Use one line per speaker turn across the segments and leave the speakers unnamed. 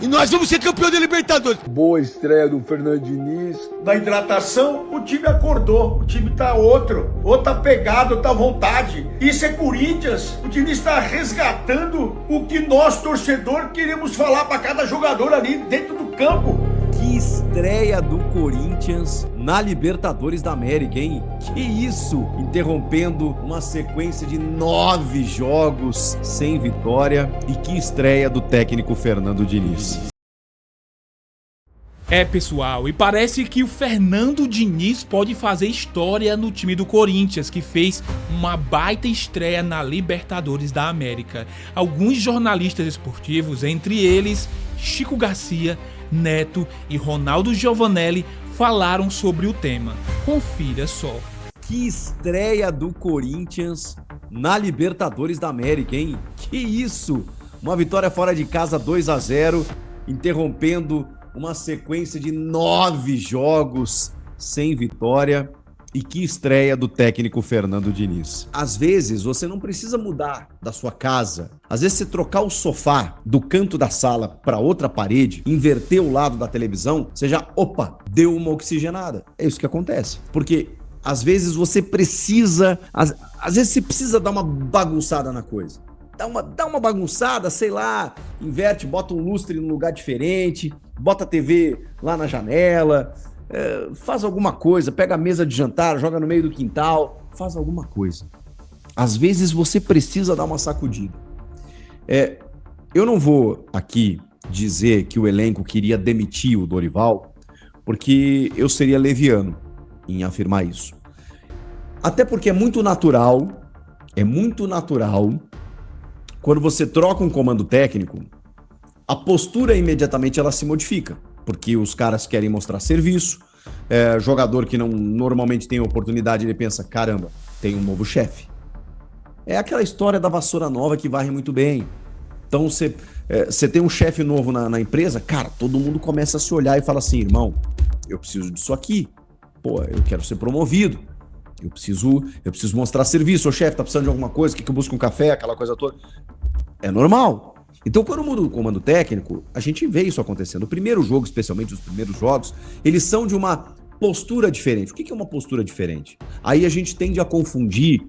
e nós vamos ser campeão da Libertadores.
Boa estreia do Fernando Diniz.
Na hidratação, o time acordou, o time tá outra pegada, outra vontade. Isso é Corinthians, o Diniz está resgatando o que nós, torcedor, queremos falar para cada jogador ali dentro do campo.
Que estreia do Corinthians na Libertadores da América, hein? Que isso? Interrompendo uma sequência de 9 jogos sem vitória. E que estreia do técnico Fernando Diniz.
Pessoal, e parece que o Fernando Diniz pode fazer história no time do Corinthians, que fez uma baita estreia na Libertadores da América. Alguns jornalistas esportivos, entre eles Chico Garcia, Neto e Ronaldo Giovanelli, falaram sobre o tema. Confira só.
Que estreia do Corinthians na Libertadores da América, hein? Que isso? Uma vitória fora de casa 2-0, interrompendo uma sequência de 9 jogos sem vitória. E que estreia do técnico Fernando Diniz. Às vezes você não precisa mudar da sua casa. Às vezes você trocar o sofá do canto da sala para outra parede, inverter o lado da televisão, você já, deu uma oxigenada. É isso que acontece. Porque às vezes você precisa, às vezes você precisa dar uma bagunçada na coisa. Dá uma bagunçada, sei lá, inverte, bota um lustre num lugar diferente, bota a TV lá na janela, faz alguma coisa, pega a mesa de jantar, joga no meio do quintal, faz alguma coisa. Às vezes você precisa dar uma sacudida. Eu não vou aqui dizer que o elenco queria demitir o Dorival, porque eu seria leviano em afirmar isso. Até porque é muito natural quando você troca um comando técnico, a postura imediatamente ela se modifica, porque os caras querem mostrar serviço, jogador que não normalmente tem oportunidade, ele pensa, caramba, tem um novo chefe. É aquela história da vassoura nova que varre muito bem. Então você tem um chefe novo na empresa, cara, todo mundo começa a se olhar e fala assim, irmão, eu preciso disso aqui, eu quero ser promovido. Eu preciso mostrar serviço. Ô chefe, tá precisando de alguma coisa? Que eu busco um café? Aquela coisa toda. É normal. Então, quando muda o comando técnico, a gente vê isso acontecendo. O primeiro jogo, especialmente os primeiros jogos, eles são de uma postura diferente. O que é uma postura diferente? Aí a gente tende a confundir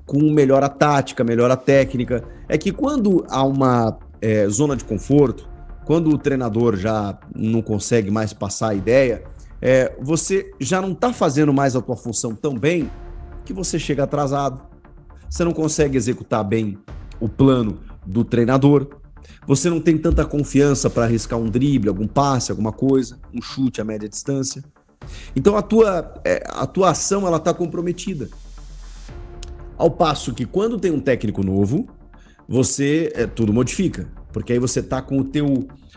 com melhor a tática, melhor a técnica. É que quando há uma zona de conforto, quando o treinador já não consegue mais passar a ideia, você já não está fazendo mais a tua função tão bem que você chega atrasado. Você não consegue executar bem o plano do treinador. Você não tem tanta confiança para arriscar um drible, algum passe, alguma coisa, um chute a média distância. Então a tua ação ela está comprometida. Ao passo que quando tem um técnico novo, tudo modifica, porque aí você está com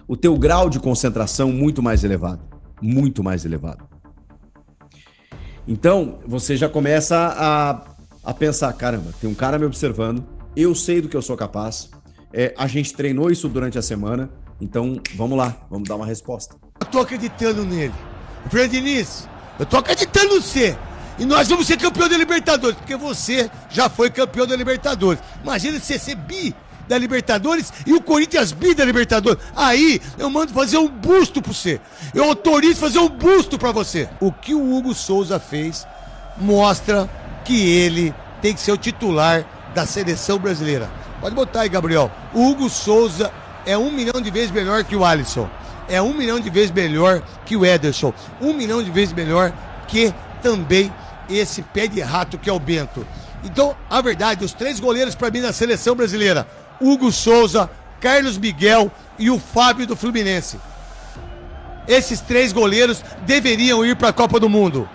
o teu grau de concentração muito mais elevado. Muito mais elevado. Então, você já começa a pensar, caramba, tem um cara me observando, eu sei do que eu sou capaz, a gente treinou isso durante a semana, então vamos lá, vamos dar uma resposta.
Eu tô acreditando nele. O Fernando Diniz, eu tô acreditando em você. E nós vamos ser campeão da Libertadores, porque você já foi campeão da Libertadores. Imagina você ser bi da Libertadores e o Corinthians bi da Libertadores. Aí eu mando fazer um busto pra você. Eu autorizo fazer um busto pra você. O que o Hugo Souza fez mostra que ele tem que ser o titular da seleção brasileira. Pode botar aí, Gabriel. O Hugo Souza é 1 milhão de vezes melhor que o Alisson. É 1 milhão de vezes melhor que o Ederson. 1 milhão de vezes melhor que também esse pé de rato que é o Bento. Então, a verdade, os 3 goleiros pra mim da seleção brasileira: Hugo Souza, Carlos Miguel e o Fábio do Fluminense. Esses 3 goleiros deveriam ir para a Copa do Mundo.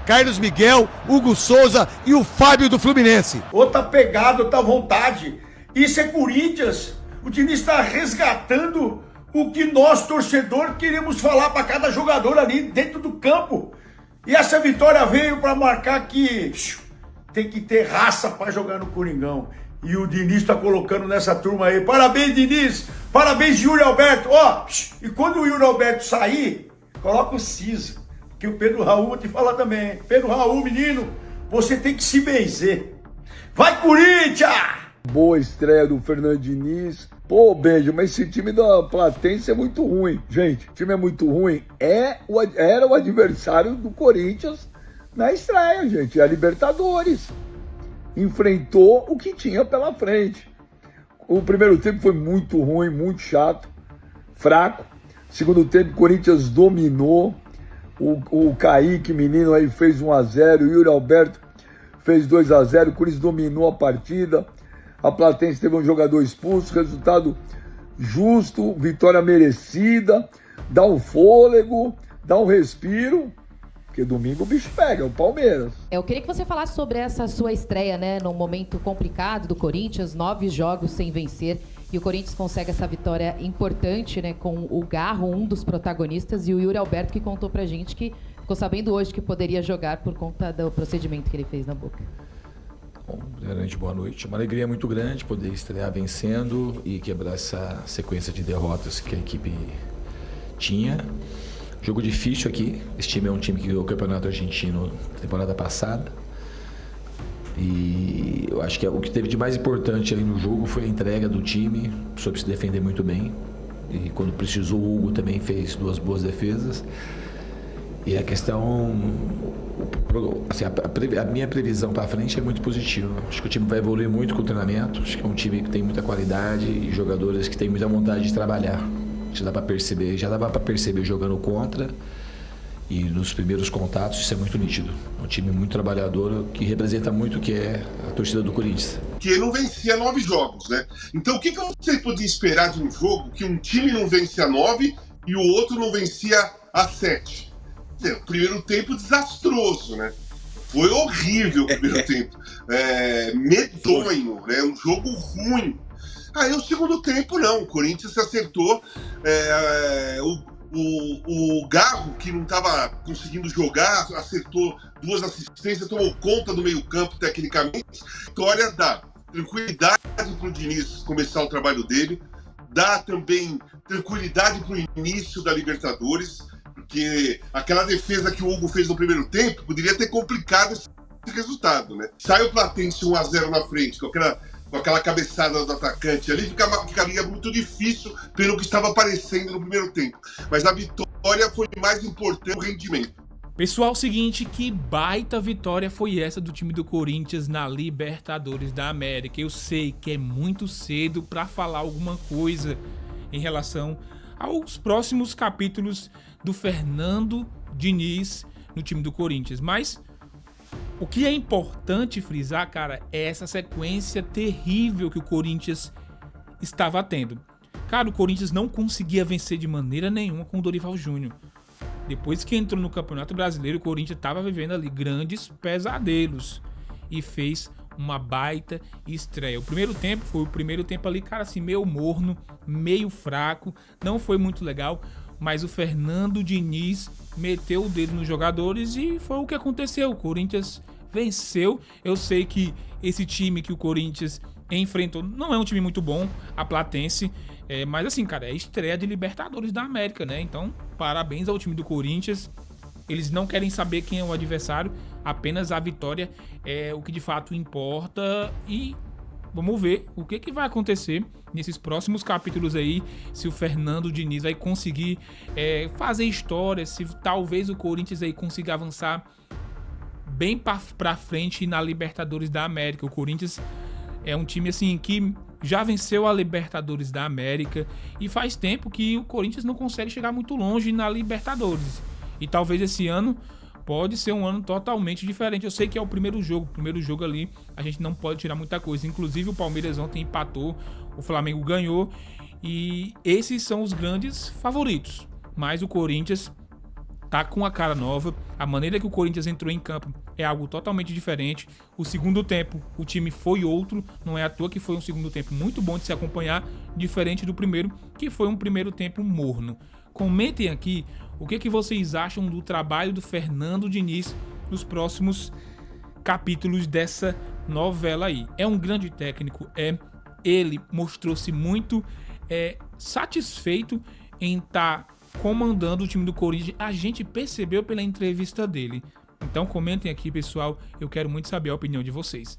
Carlos Miguel, Hugo Souza e o Fábio do Fluminense.
Outra pegada, outra vontade. Isso é Corinthians. O time está resgatando o que nós, torcedor, queremos falar para cada jogador ali dentro do campo. E essa vitória veio para marcar que tem que ter raça para jogar no Coringão. E o Diniz tá colocando nessa turma aí. Parabéns, Diniz. Parabéns, Yuri Alberto. E quando o Yuri Alberto sair, coloca o Ciso. Que o Pedro Raul, vou te falar também. Pedro Raul, menino, você tem que se benzer. Vai, Corinthians!
Boa estreia do Fernando Diniz. Pô, Benja, mas esse time da Platense é muito ruim. Gente, o time é muito ruim. Era o adversário do Corinthians na estreia, gente. É a Libertadores. Enfrentou o que tinha pela frente. O primeiro tempo foi muito ruim, muito chato, fraco. Segundo tempo, o Corinthians dominou. O Kaique, menino, aí fez 1-0. O Yuri Alberto fez 2-0. O Corinthians dominou a partida. A Platense teve um jogador expulso. Resultado justo, vitória merecida. Dá um fôlego, dá um respiro. Porque domingo o bicho pega, é o Palmeiras.
Eu queria que você falasse sobre essa sua estreia, né? Num momento complicado do Corinthians, 9 jogos sem vencer. E o Corinthians consegue essa vitória importante, né? Com o Garro, um dos protagonistas, e o Yuri Alberto, que contou pra gente que ficou sabendo hoje que poderia jogar por conta do procedimento que ele fez na boca.
Bom, primeiramente, boa noite. Uma alegria muito grande poder estrear vencendo e quebrar essa sequência de derrotas que a equipe tinha. Jogo difícil aqui. Esse time é um time que ganhou o Campeonato Argentino na temporada passada. E eu acho que o que teve de mais importante ali no jogo foi a entrega do time, soube se defender muito bem. E quando precisou, o Hugo também fez 2 boas defesas. E a questão, assim, a minha previsão para frente é muito positiva. Acho que o time vai evoluir muito com o treinamento. Acho que é um time que tem muita qualidade e jogadores que têm muita vontade de trabalhar. Já dava para perceber jogando contra. E nos primeiros contatos isso é muito nítido. É um time muito trabalhador que representa muito o que é a torcida do Corinthians.
Que ele não vencia 9 jogos, né? Então o que você podia esperar de um jogo que um time não vencia 9 e o outro não vencia a 7? O primeiro tempo desastroso, né? Foi horrível o primeiro tempo. Medonho, né? Um jogo ruim. Aí o segundo tempo não, o Corinthians se acertou. O Garro, que não estava conseguindo jogar, acertou 2 assistências, tomou conta do meio-campo tecnicamente. Vitória dá tranquilidade para o Diniz começar o trabalho dele, dá também tranquilidade para o início da Libertadores, porque aquela defesa que o Hugo fez no primeiro tempo poderia ter complicado esse resultado, né? Sai o Platense 1-0 na frente, com aquela cabeçada do atacante ali, ficaria muito difícil pelo que estava aparecendo no primeiro tempo. Mas a vitória foi mais importante, o rendimento.
Pessoal, seguinte, que baita vitória foi essa do time do Corinthians na Libertadores da América. Eu sei que é muito cedo para falar alguma coisa em relação aos próximos capítulos do Fernando Diniz no time do Corinthians, mas o que é importante frisar, cara, é essa sequência terrível que o Corinthians estava tendo. Cara, o Corinthians não conseguia vencer de maneira nenhuma com o Dorival Júnior. Depois que entrou no Campeonato Brasileiro, o Corinthians estava vivendo ali grandes pesadelos e fez uma baita estreia. O primeiro tempo foi o primeiro tempo ali, cara, assim, meio morno, meio fraco, não foi muito legal, mas o Fernando Diniz meteu o dedo nos jogadores e foi o que aconteceu. O Corinthians venceu. Eu sei que esse time que o Corinthians enfrentou não é um time muito bom, a Platense, mas assim, cara, é a estreia de Libertadores da América, né? Então, parabéns ao time do Corinthians. Eles não querem saber quem é o adversário, apenas a vitória é o que de fato importa. E vamos ver o que vai acontecer nesses próximos capítulos aí, se o Fernando Diniz vai conseguir fazer história, se talvez o Corinthians aí consiga avançar bem pra frente na Libertadores da América. O Corinthians é um time assim que já venceu a Libertadores da América e faz tempo que o Corinthians não consegue chegar muito longe na Libertadores. E talvez esse ano pode ser um ano totalmente diferente. Eu sei que é o primeiro jogo ali a gente não pode tirar muita coisa. Inclusive o Palmeiras ontem empatou, o Flamengo ganhou e esses são os grandes favoritos. Mas o Corinthians tá com a cara nova, a maneira que o Corinthians entrou em campo é algo totalmente diferente. O segundo tempo, o time foi outro, não é à toa que foi um segundo tempo muito bom de se acompanhar, diferente do primeiro, que foi um primeiro tempo morno. Comentem aqui o que vocês acham do trabalho do Fernando Diniz nos próximos capítulos dessa novela aí. É um grande técnico, ele mostrou-se muito satisfeito em estar comandando o time do Corinthians. A gente percebeu pela entrevista dele. Então comentem aqui, pessoal, eu quero muito saber a opinião de vocês.